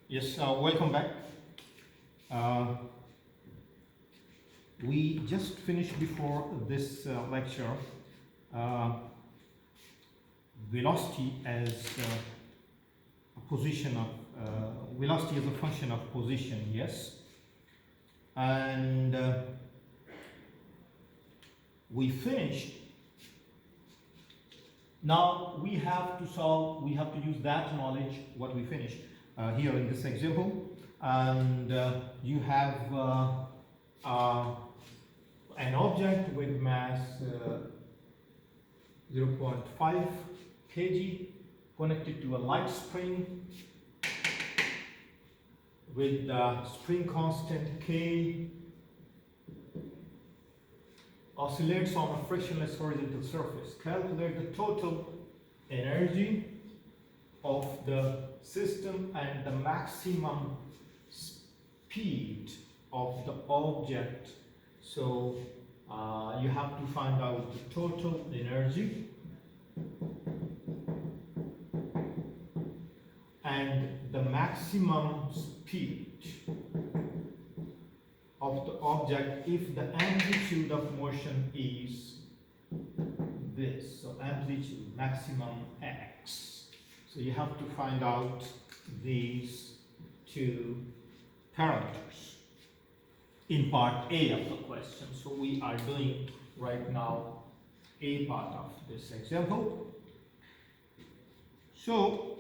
Yes, welcome back. We just finished before this lecture velocity as a position of velocity as a function of position, yes, and we finished. Now we have to solve, we have to use that knowledge, what we finished here in this example, and you have an object with mass 0.5 kg connected to a light spring with the spring constant K, oscillates on a frictionless horizontal surface. Calculate the total energy of the system and the maximum speed of the object. So you have to find out the total energy and the maximum speed of the object if the amplitude of motion is this. So amplitude maximum x. So you have to find out these two parameters in part A of the question. So we are doing right now A part of this example. So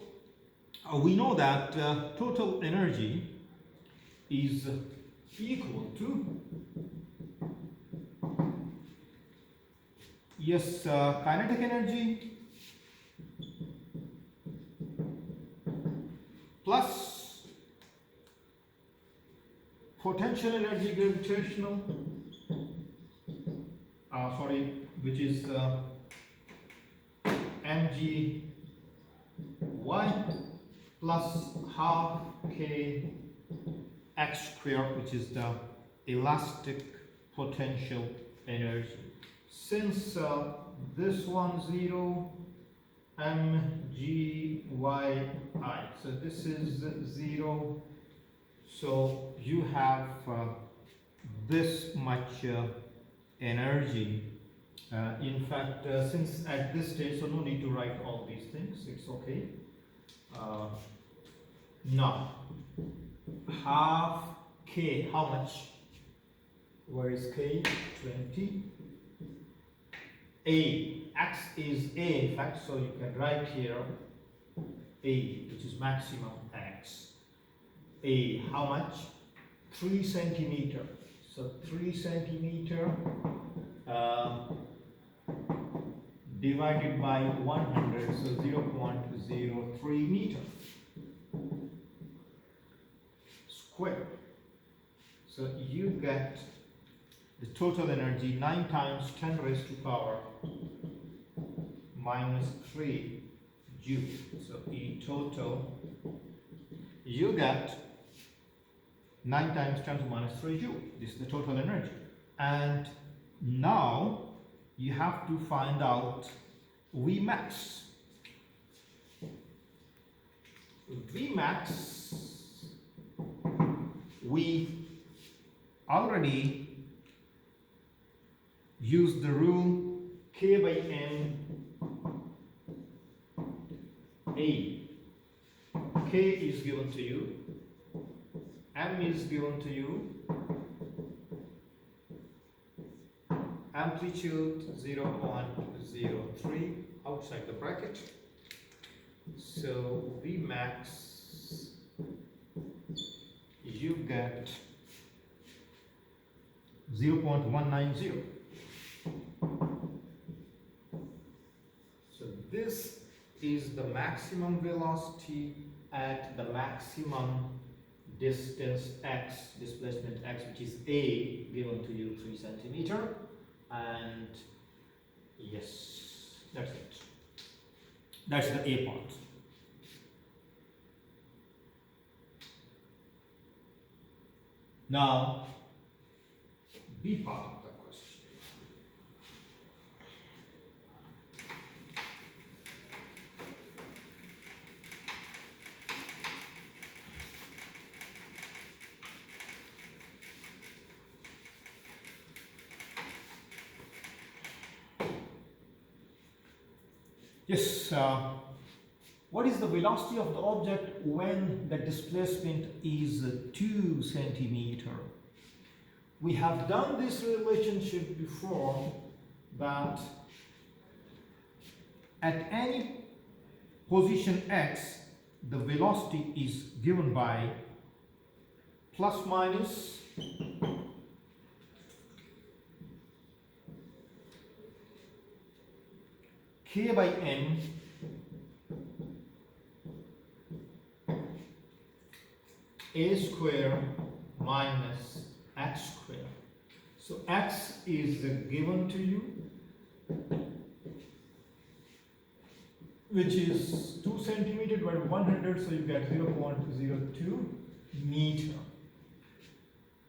we know that total energy is equal to, yes, kinetic energy plus potential energy gravitational, which is mgy plus half k x squared, which is the elastic potential energy. Since this one 0 mgy, so this is 0, so you have this much energy. In fact, since at this stage, so no need to write all these things, it's okay. Now half k, how much? Where is k? 20. A, x is a, in fact, so you can write here a, which is maximum x. A, how much? 3 centimeter. So 3 centimeter divided by 100, so 0.03 meter square. So you get the total energy 9 times 10 raised to power minus 3 joule. So E total, you get 9 times 10 to minus 3 joule. This is the total energy. And now you have to find out Vmax. Vmax, we already used the rule K by M A. K is given to you, M is given to you, amplitude 0.03 outside the bracket. So Vmax, you get 0.190. So this is the maximum velocity at the maximum distance x, displacement x, which is a, given to you 3 centimeter. And yes, that's it. That's the A part. Now, B part of the question. Yes, what is the velocity of the object when the displacement is 2 centimeter? We have done this relationship before, that at any position x, the velocity is given by plus minus k by m a square minus x square. So x is given to you, which is 2 centimeter by 100, so you get 0.02 meter.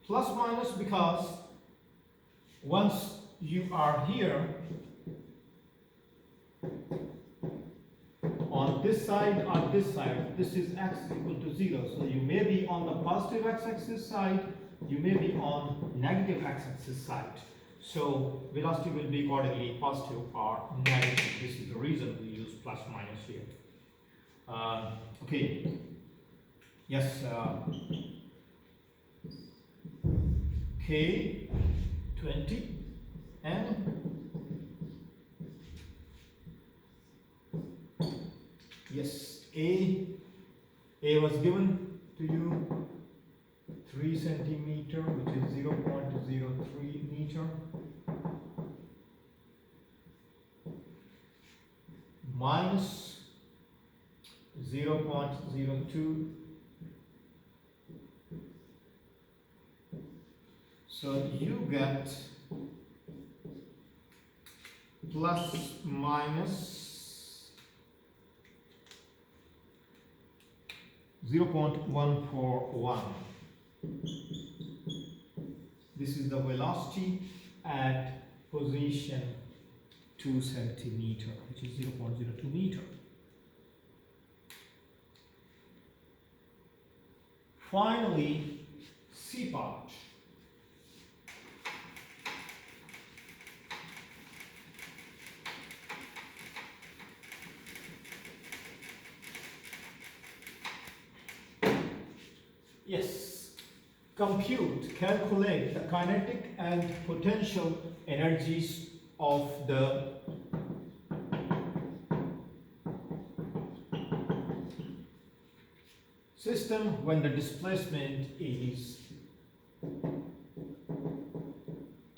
Plus minus because once you are here on this side or this side, this is x equal to 0. So you may be on the positive x-axis side, you may be on negative x-axis side. So velocity will be accordingly positive or negative. This is the reason we use plus minus here. Okay. Yes. K 20 and yes, A was given to you 3 centimeter, which is 0.03 meter, minus 0.02. So you get plus minus 0.141. This is the velocity at position 2 centimeter, which is 0.02 meter. Finally, C part. Yes, calculate the kinetic and potential energies of the system when the displacement is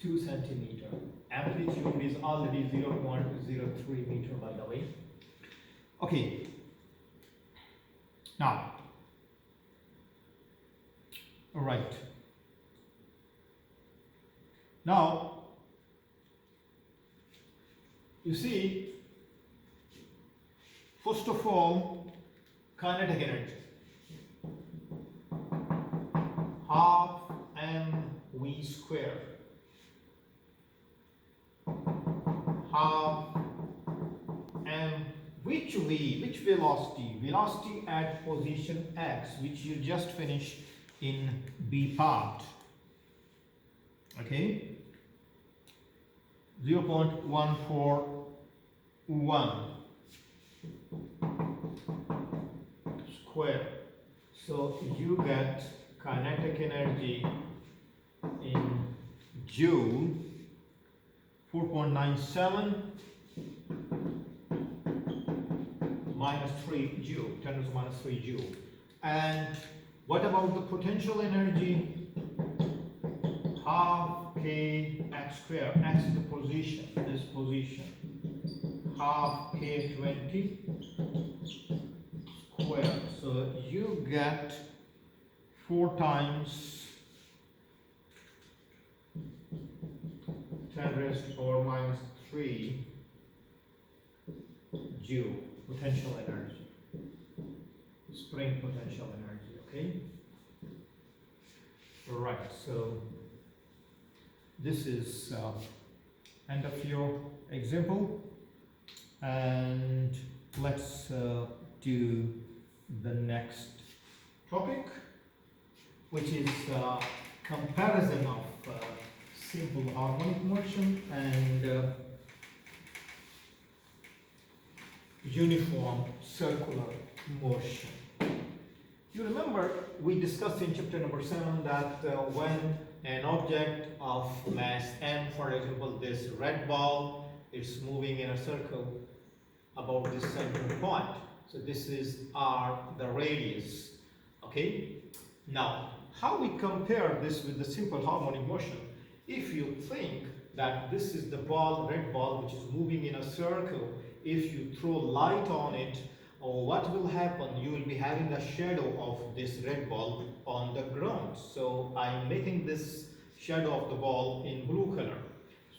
2 centimeter. Amplitude is already 0.03 meter, by the way. Okay. Now, all right. Now, you see, first of all, kinetic energy. Half mv square. Half m. Which v? Which velocity? Velocity at position x, which you just finished in B part. Okay. 0.141 square. So you get kinetic energy in joule 4.97 minus 3 joule, 10 to the minus 3 joule. And what about the potential energy? Half k x square. X is the position, this position. Half k 20 square. So you get 4 times 10 raised to power minus 3 joule potential energy. Spring potential energy, okay? Right, so this is end of your example, and let's do the next topic, which is comparison of simple harmonic motion and uniform circular motion. You remember we discussed in chapter number 7 that when an object of mass m, for example this red ball, is moving in a circle about this center point. So this is r, the radius. Okay. Now, how we compare this with the simple harmonic motion? If you think that this is the ball, red ball, which is moving in a circle, if you throw light on it, or what will happen? You will be having a shadow of this red ball on the ground. So I'm making this shadow of the ball in blue color.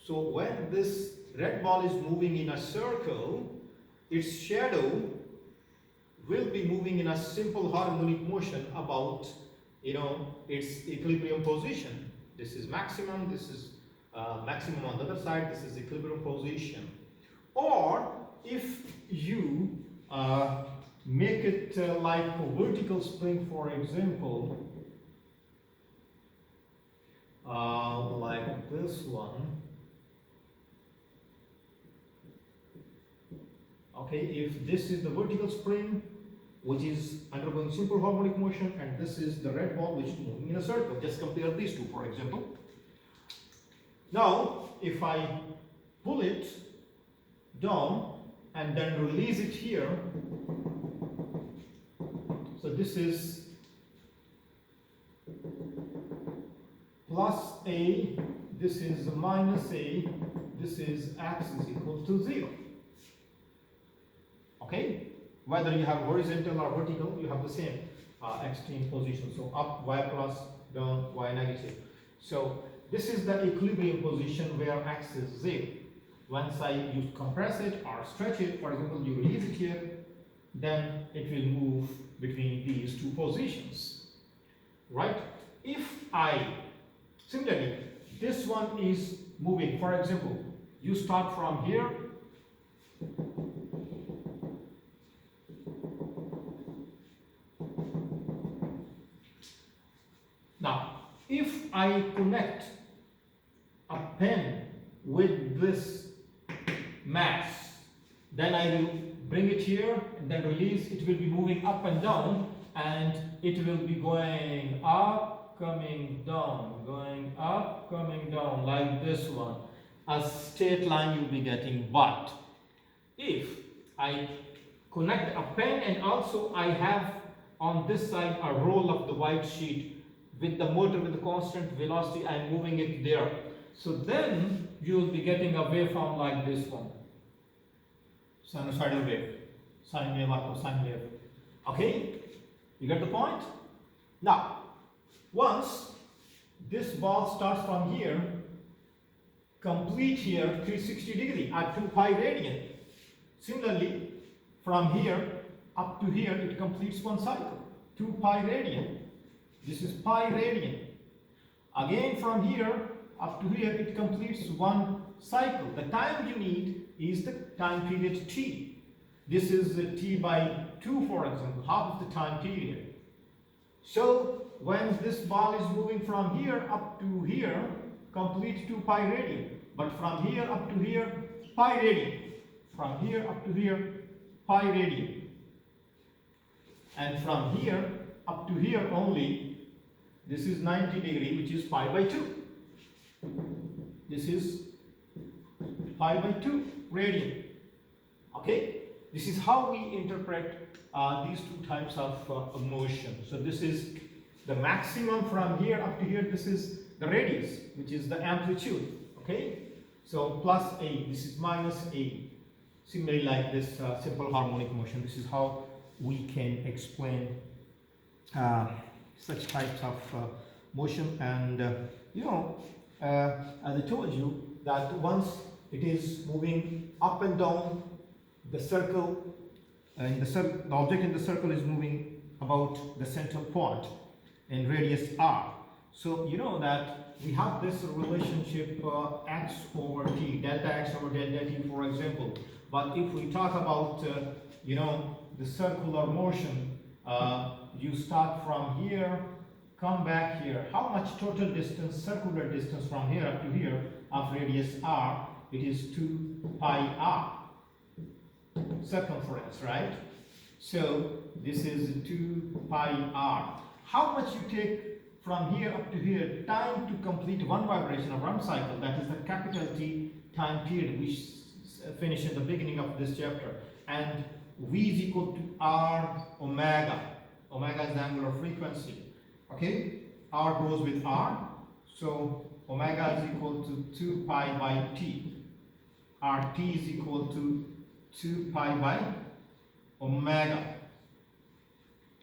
So when this red ball is moving in a circle, its shadow will be moving in a simple harmonic motion about, its equilibrium position. This is maximum, this is maximum on the other side, this is equilibrium position. Or if you make it like a vertical spring, for example, like this one. Okay, if this is the vertical spring which is undergoing simple harmonic motion, and this is the red ball which is moving in a circle, just compare these two, for example. Now, if I pull it down and then release it here, so this is plus a, this is minus a, this is x is equal to 0. Okay, whether you have horizontal or vertical, you have the same extreme position. So up y plus, down y negative. So this is the equilibrium position where x is 0. Once you compress it or stretch it, for example, you release it here, then it will move between these two positions, right? If similarly, this one is moving, for example, you start from here, now, if I connect a pen with this mass, then I will bring it here and then release. It will be moving up and down, and it will be going up, coming down, going up, coming down, like this one. A straight line you'll be getting. But if I connect a pen and also I have on this side a roll of the white sheet with the motor with the constant velocity, I'm moving it there. So then you will be getting a waveform like this one. Sinusoidal wave, sine wave or cosine wave. Okay, you get the point? Now, once this ball starts from here, complete here 360 degree at 2 pi radian. Similarly, from here up to here, it completes one cycle, 2 pi radian. This is pi radian. Again, from here up to here, it completes one cycle. The time you need is the time period t. This is t by 2, for example, half of the time period. So when this ball is moving from here up to here, complete 2 pi radian. But from here up to here, pi radian. From here up to here, pi radian. And from here up to here only, this is 90 degree, which is pi by 2. This is pi by 2 radian. Okay, this is how we interpret these two types of motion. So this is the maximum from here up to here. This is the radius, which is the amplitude. Okay, so plus a, this is minus a. Similarly, like this simple harmonic motion, this is how we can explain such types of motion. And as I told you, that once it is moving up and down, the circle, the object in the circle is moving about the central point in radius r. So you know that we have this relationship x over t, delta x over delta t, for example. But if we talk about the circular motion, you start from here, come back here. How much total distance, circular distance from here up to here of radius r? It is 2 pi r. circumference, right? So this is 2 pi r. How much you take from here up to here, time to complete one vibration of one cycle, that is the capital T time period, which finished in the beginning of this chapter. And V is equal to R omega. Omega is the angular frequency. Okay? R goes with R. So omega is equal to 2 pi by T. RT is equal to 2 pi by omega.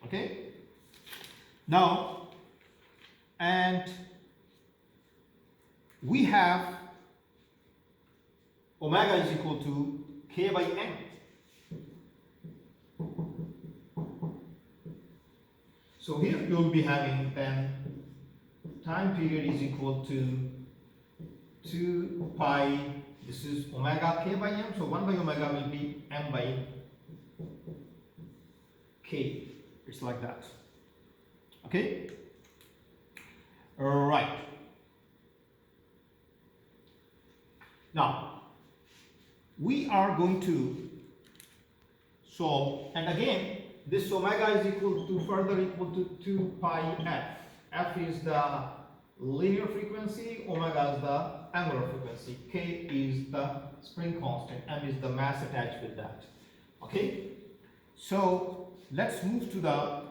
Okay? Now, and we have omega is equal to K by N. So here you will be having then time period is equal to 2 pi, this is omega K by M, so 1 by omega will be M by K. It's like that. Okay? Right. Now, we are going to solve, and again, this omega is equal to further equal to 2 pi f. F is the linear frequency, omega is the angular frequency, K is the spring constant, M is the mass attached with that. Okay? So, let's move to the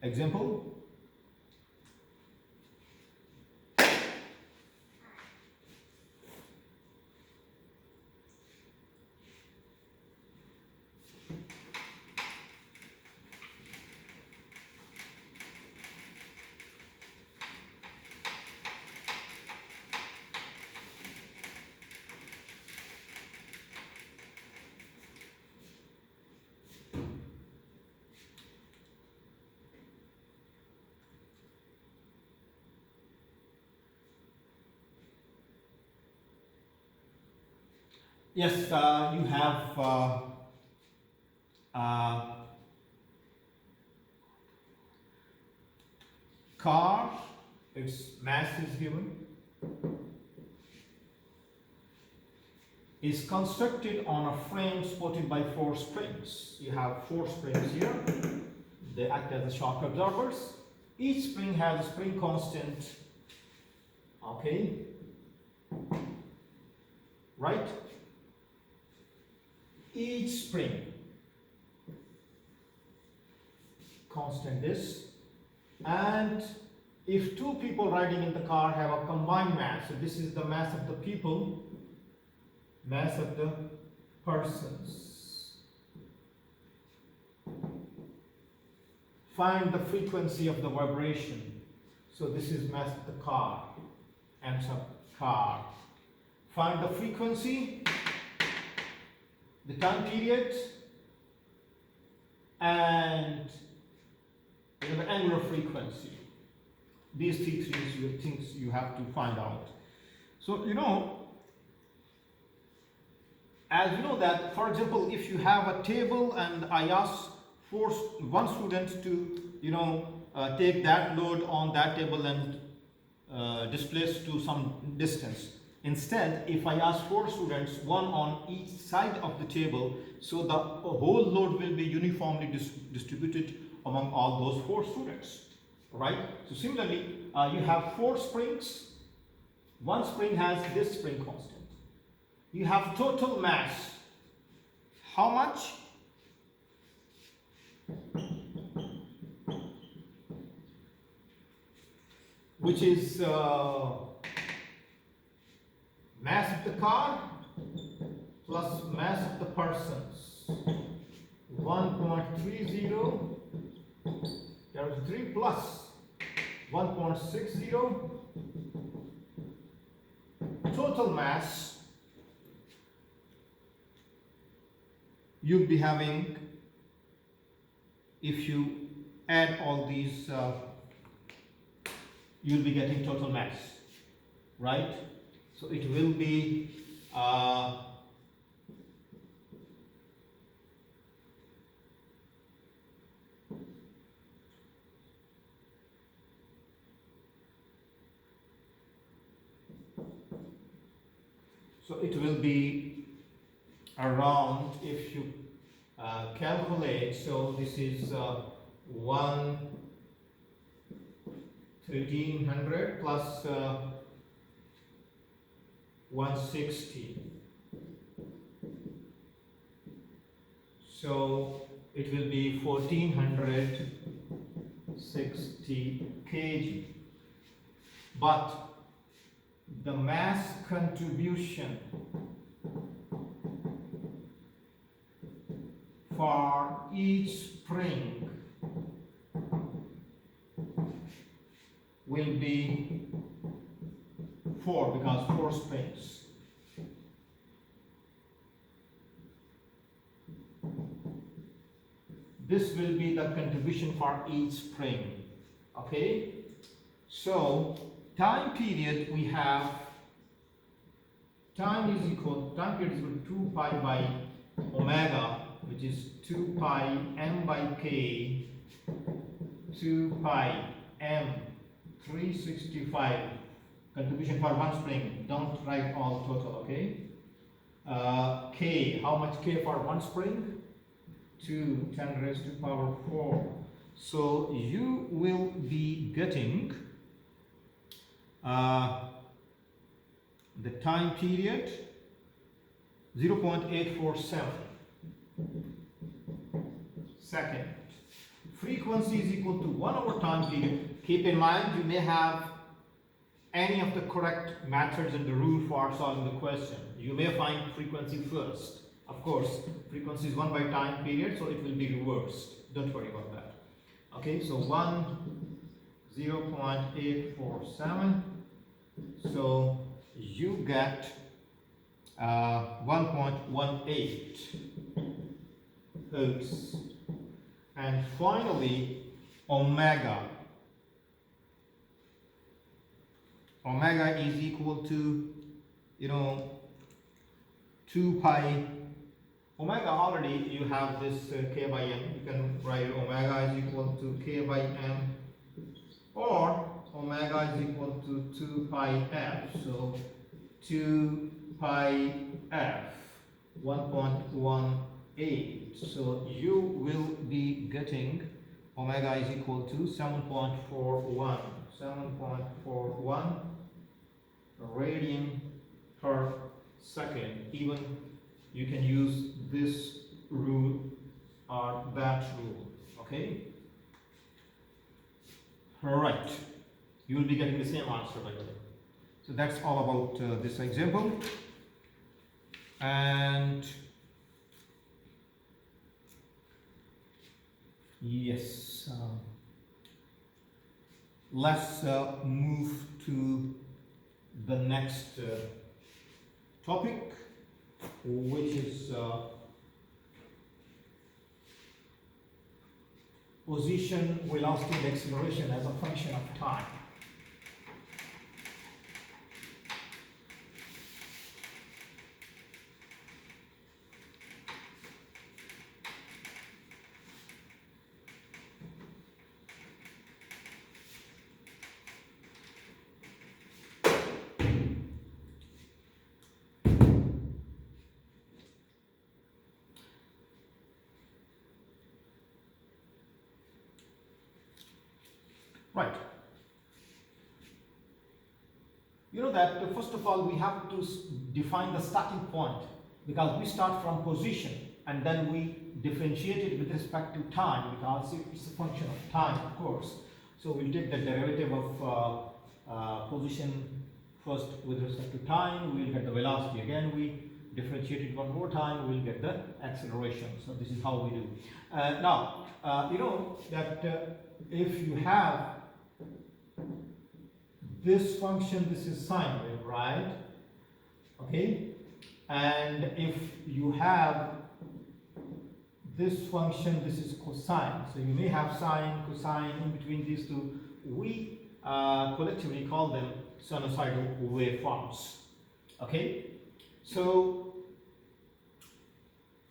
example. Yes, you have car, its mass is given, is constructed on a frame supported by 4 springs. You have 4 springs here. They act as the shock absorbers. Each spring has a spring constant, okay, right? Each spring constant is, and if 2 people riding in the car have a combined mass, so this is the mass of the people, mass of the persons. Find the frequency of the vibration. So this is mass of the car, and some car. Find the frequency, the time period, and the angular frequency. These 3 things you have to find out. So as you know that, for example, if you have a table and I ask one student to take that load on that table and displace to some distance. Instead, if I ask 4 students, one on each side of the table, so the whole load will be uniformly distributed among all those 4 students, right? So similarly, you have 4 springs. One spring has this spring constant. You have total mass. How much? Which is mass of the car plus mass of the persons. 1.30 3 plus 1.60 total mass you'll be having if you add all these you'll be getting total mass, right? So it will be So it will be around, if you calculate, so this is 1300 plus 160. So it will be 1460 kg. But the mass contribution for each spring will be 4, because 4 springs. This will be the contribution for each spring. Okay? So time period, we have time period is equal to 2 pi by omega, which is 2 pi m by k, 2 pi m 365 contribution for one spring. Don't write all total, okay? K, how much K for one spring? 2, 10 raised to power 4. So you will be getting the time period 0.847 second. Frequency is equal to 1 over time period. Keep in mind, you may have any of the correct methods and the rule for solving the question. You may find frequency first. Of course, frequency is 1 by time period, so it will be reversed. Don't worry about that. Okay, so 0.847. So you get 1.18 hertz. And finally, omega. Omega is equal to, 2 pi. Omega already, you have this k by m. You can write omega is equal to k by m, or omega is equal to 2 pi f. So 2 pi f, 1.18. So you will be getting omega is equal to 7.41 radian per second. Even you can use this rule or that rule. Okay? Alright. You will be getting the same answer by the way. So that's all about this example. And yes, let's move to the next topic, which is position, velocity, and acceleration as a function of time. Right. You know that first of all we have to define the starting point, because we start from position and then we differentiate it with respect to time, because it's a function of time, of course. So we'll take the derivative of position first with respect to time, we'll get the velocity. Again, we differentiate it one more time, we'll get the acceleration. So this is how we do. Now, you know that if you have this function, this is sine wave, right? Okay, and if you have this function, this is cosine. So you may have sine, cosine in between these two. We collectively call them sinusoidal waveforms. Okay, so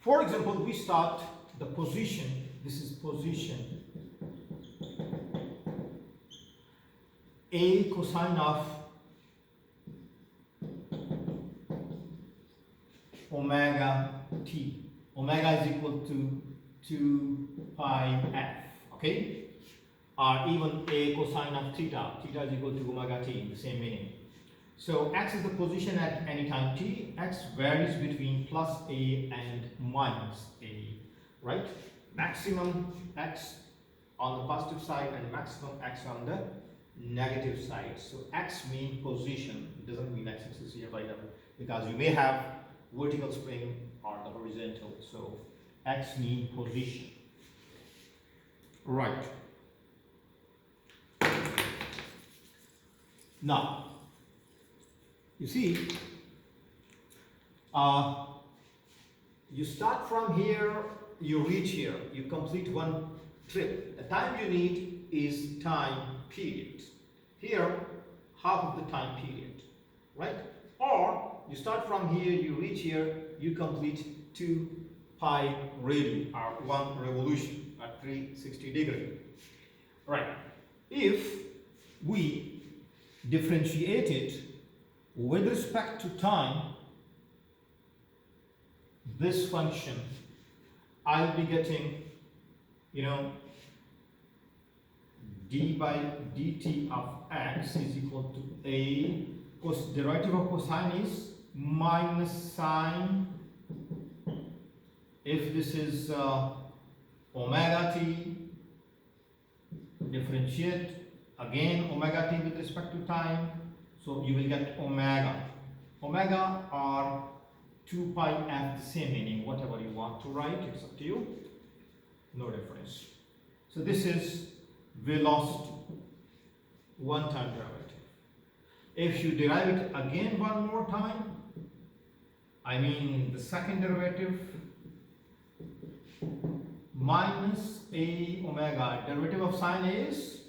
for example, we start the position. This is position. A cosine of omega t. Omega is equal to 2 pi f, okay? Or even a cosine of theta. Theta is equal to omega t, the same meaning. So x is the position at any time t. X varies between plus a and minus a, right? Maximum x on the positive side and maximum x on the negative side. So x means position. It doesn't mean x-axis here by the way, because you may have vertical spring or the horizontal. So x means position. Right. Now, you see, you start from here, you reach here, you complete one trip. The time you need is time period. Here, half of the time period, right? Or you start from here, you reach here, you complete 2 pi radii, or 1 revolution at 360 degree. Right. If we differentiate it with respect to time, this function, I'll be getting, d by dt of x is equal to a, derivative of cosine is minus sine, if this is omega t, differentiate again omega t with respect to time, so you will get omega. Omega or 2 pi f, the same meaning, whatever you want to write, it's up to you, no difference. So this is velocity, one time derivative. If you derive it again one more time, I mean the second derivative, minus a omega, derivative of sine is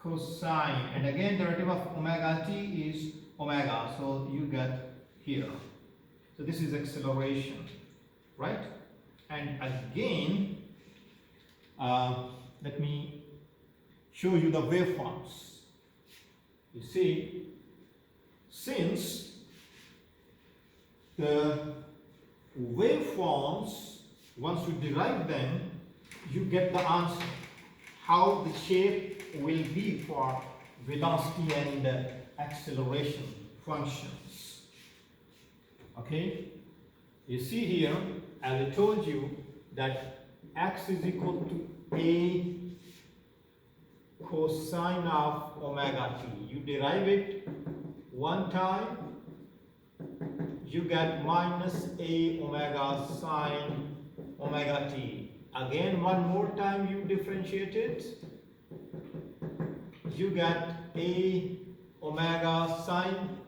cosine, and again derivative of omega t is omega, so you get here. So this is acceleration, right? And again, let me show you the waveforms. You see, since the waveforms, once you derive them, you get the answer, how the shape will be for velocity and acceleration functions. Okay, you see here, as I told you, that x is equal to a cosine of omega t. You derive it one time, you get minus a omega sine omega t. Again, one more time you differentiate it, you get a omega sine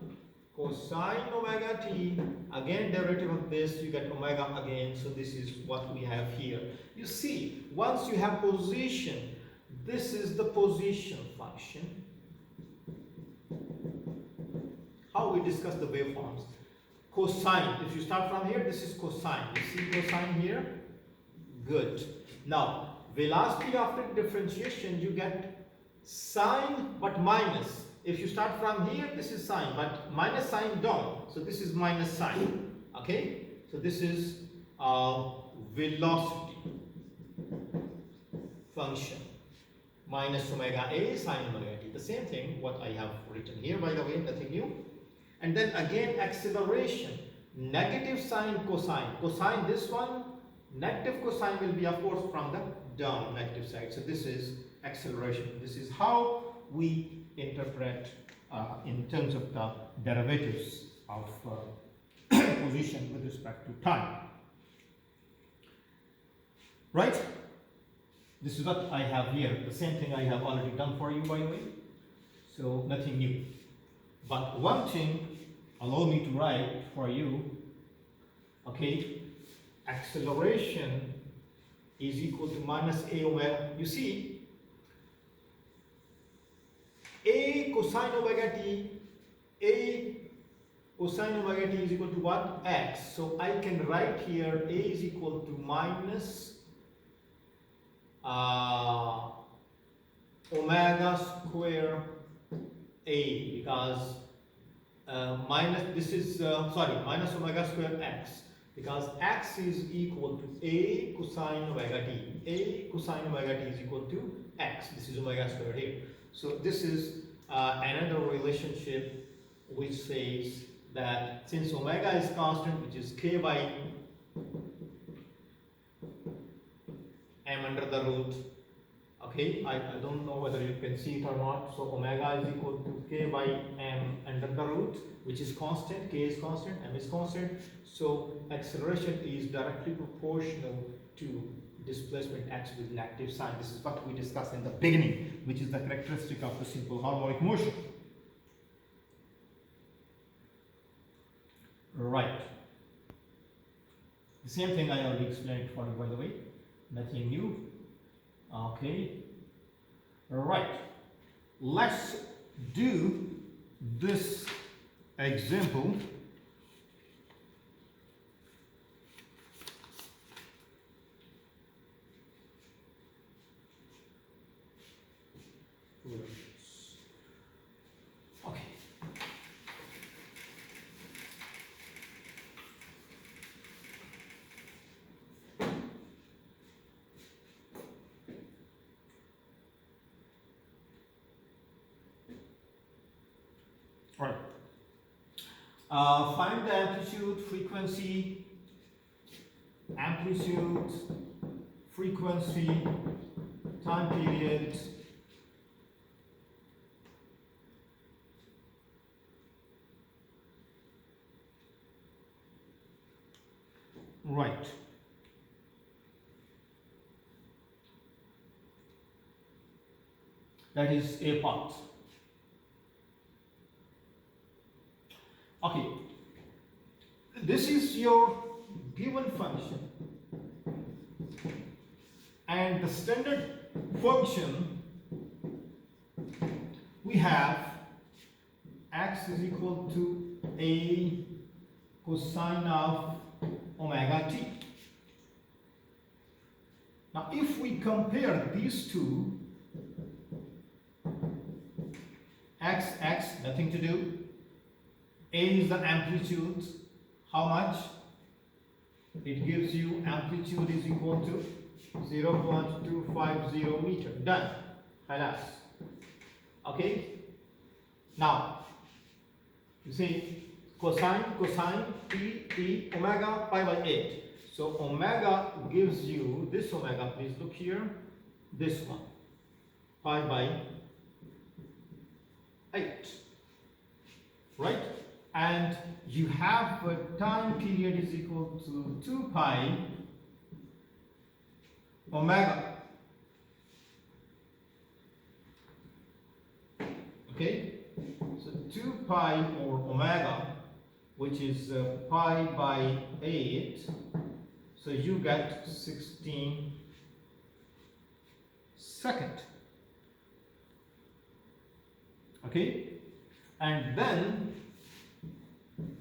cosine omega t. Again, derivative of this, you get omega again. So this is what we have here. You see, once you have position, this is the position function. How we discuss the waveforms? Cosine. If you start from here, this is cosine. You see cosine here? Good. Now, velocity after differentiation, you get sine but minus. If you start from here, this is sine, but minus sign down. So this is minus sine. Okay? So this is velocity function. Minus omega a sine omega t. The same thing, what I have written here, by the way, nothing new. And then again, acceleration. Negative sine cosine. Cosine, this one, negative cosine will be, of course, from the down negative side. So this is acceleration. This is how we interpret in terms of the derivatives of position with respect to time. Right? This is what I have here. The same thing I have already done for you, by the way. So nothing new. But one thing, allow me to write for you. Okay, acceleration is equal to minus a omega. You see, a cosine omega t, a cosine omega t is equal to what? X. So I can write here a is equal to minus omega square a, because minus omega square x, because x is equal to a cosine omega t. A cosine omega t is equal to x. This is omega square here. So this is another relationship which says that since omega is constant, which is k by m under the root. Okay, I don't know whether you can see it or not. So omega is equal to k by m under the root, which is constant. K is constant, m is constant. So acceleration is directly proportional to displacement x with negative sign. This is what we discussed in the beginning, which is the characteristic of the simple harmonic motion. Right. The same thing I already explained for you, by the way. Nothing new. Okay. Right. Let's do this example. Okay. Right. Find the amplitude, frequency, time period, right. That is a part. Okay, this is your given function, and the standard function we have x is equal to a cosine of omega t. Now if we compare these two, x, nothing to do. A is the amplitude. How much? It gives you amplitude is equal to 0.250 meter. Done. Halas. Okay. Now, you see cosine, t, omega pi by 8. So omega gives you this omega. Please look here. This one, pi by 8. Right? And you have a time period is equal to 2 pi omega. Okay, so 2 pi or omega, which is pi by 8, so you get 16 seconds. Okay, and then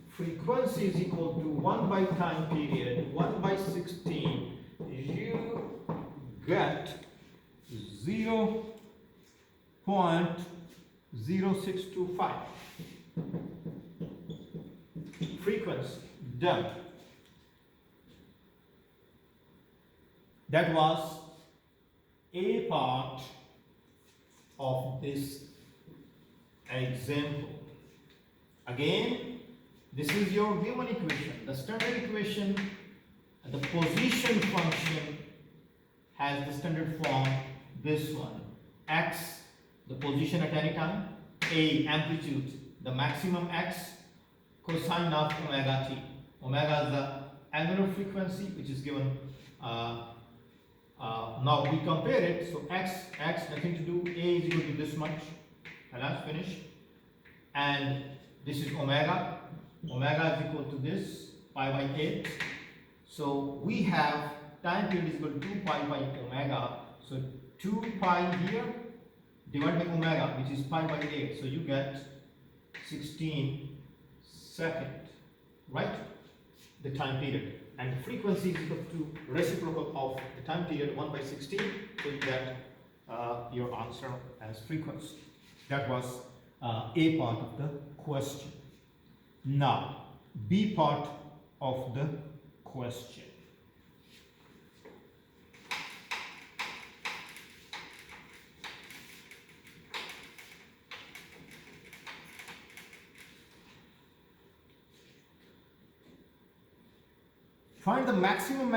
frequency is equal to 1 by time period, 1 by 16, you get 0.0625. Frequency, done. That was a part of this example. Again, this is your given equation. The standard equation, the position function has the standard form, this one. X, the position at any time. A, amplitude, the maximum x, cosine of omega t. Omega is the angular frequency, which is given. Now we compare it. So x, nothing to do. A is equal to this much. And that's finished. And this is omega. Omega is equal to this, pi by 8. So we have time period is equal to 2 pi by omega. So 2 pi here divided by omega, which is pi by 8. So you get 16 seconds, right? The time period. And the frequency is equal to reciprocal of the time period 1 by 16. So you get your answer as frequency. That was a part of the question. Now, B part of the question. Find the maximum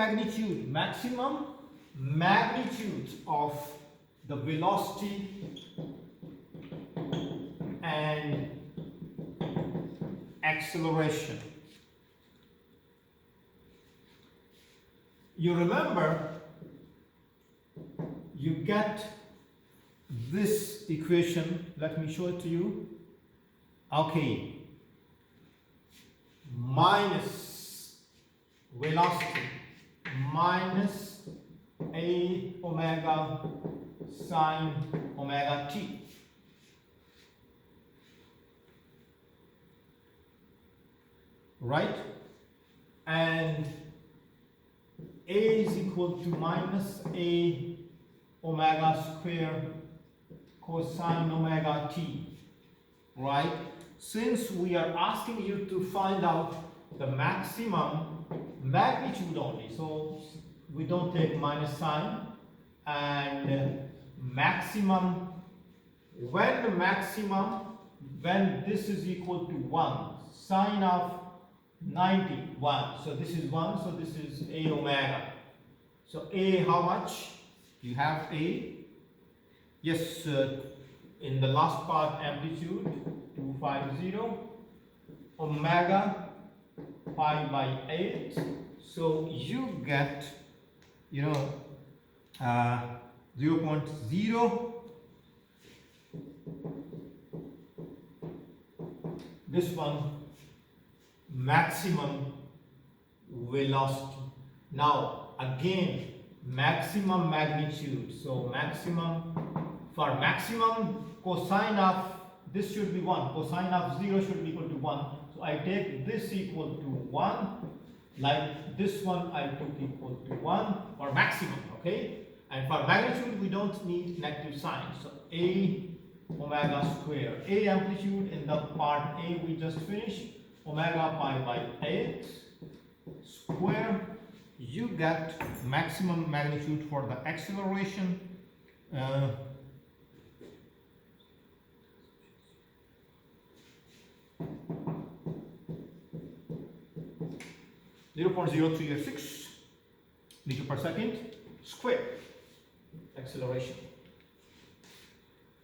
magnitude of the velocity and acceleration. You remember, you get this equation. Let me show it to you. Okay, minus velocity minus a omega sine omega t. Right? And a is equal to minus a omega square cosine omega t. Right? Since we are asking you to find out the maximum magnitude only, so we don't take minus sign, and maximum, when this is equal to 1, sine of 91, so this is 1, so this is a omega. So a, how much? You have a, yes, in the last part, amplitude 250, omega pi by 8, so you get, 0.0, this one, maximum velocity. Now again, maximum magnitude, so for maximum cosine of this should be 1, cosine of 0 should be equal to 1. So I take this equal to 1, like this one I took equal to 1 for maximum, okay? And for magnitude we don't need negative sign. So a omega square, a amplitude in the part A we just finished, omega pi by 8 square. You get maximum magnitude for the acceleration. 0.0386 meter per second square acceleration.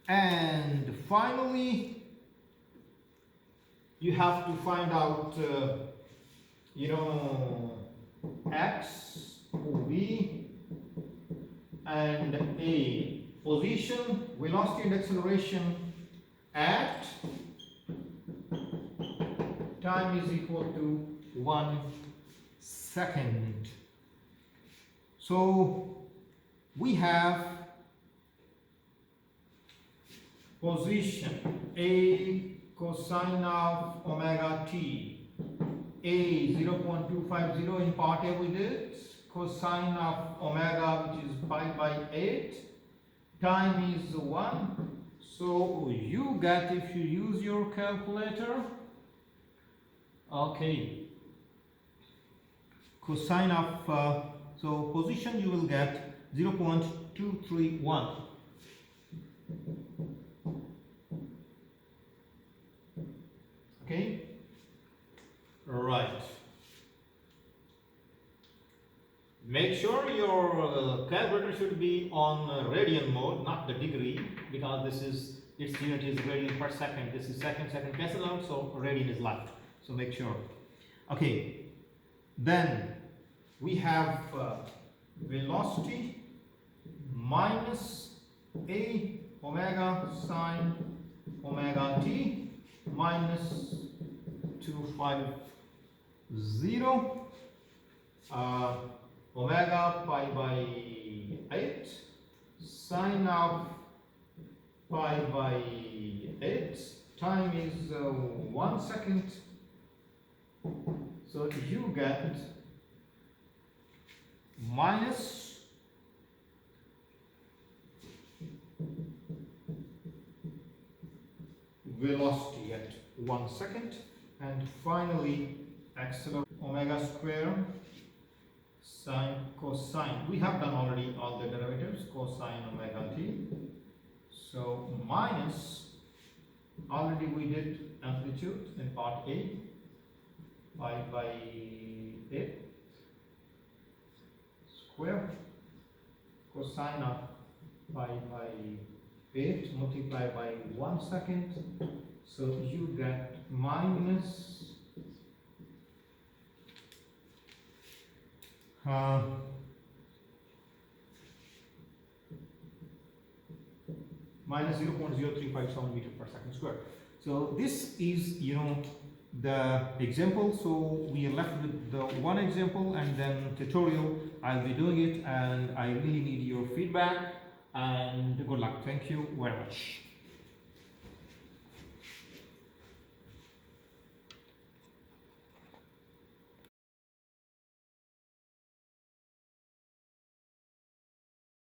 And finally, you have to find out, x, v, and a position, velocity and acceleration at time is equal to 1 second. So we have position a cosine of omega t, a 0.250 in part A we did, cosine of omega which is pi by 8, time is 1. So you get, if you use your calculator, okay, cosine of, so position you will get 0.231. Okay, right. Make sure your calculator should be on radian mode, not the degree, because this is, its unit is radian per second. This is second cancel out, so radian is left. So make sure. Okay, then we have velocity minus a omega sine omega t minus 250 omega pi by 8 sine of pi by 8, time is 1 second. So you get minus velocity at 1 second And finally, acceleration omega square sine cosine. We have done already all the derivatives, cosine omega t. So minus, already we did amplitude in part A, pi by A square, cosine of pi by 8 multiplied by 1 second. So you get minus minus 0.0357 meter per second square. So this is, the example. So we are left with the one example and then tutorial. I'll be doing it and I really need your feedback and good luck. Thank you very much.